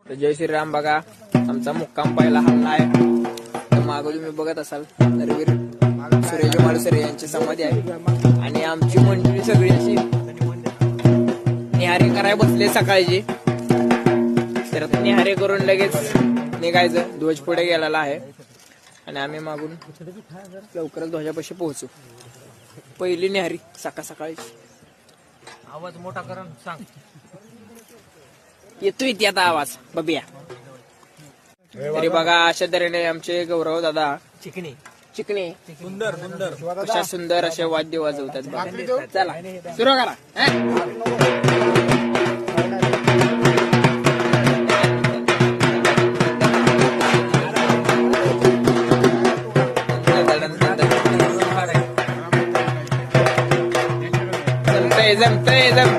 तर जय श्रीराम. बघा आमचा मुक्काम पहिला हल्ला आहे. तर मागं तुम्ही बघत असाल नरवीर सुरेश माळुसरे यांची समाधी आहे आणि आमची मंडळी सगळी अशी निहारी करायला बसले सकाळची. तर निहारी करून लगेच निघायचं. ध्वज पुढे गेलेला आहे आणि आम्ही मागून लवकरच ध्वजापाशी पोहोचू. पहिली निहारी सकाळ सकाळची. आवाज मोठा करून सांग. येतोय ती आता आवाज बबिया. तरी बघा अशा तऱ्हेने आमचे गौरव दादा चिकनी चिकणे सुंदर सुंदर कशा सुंदर असे वाद्य वाजवतात बघा. चला सुरू करा. जमतय जमतय जमतय.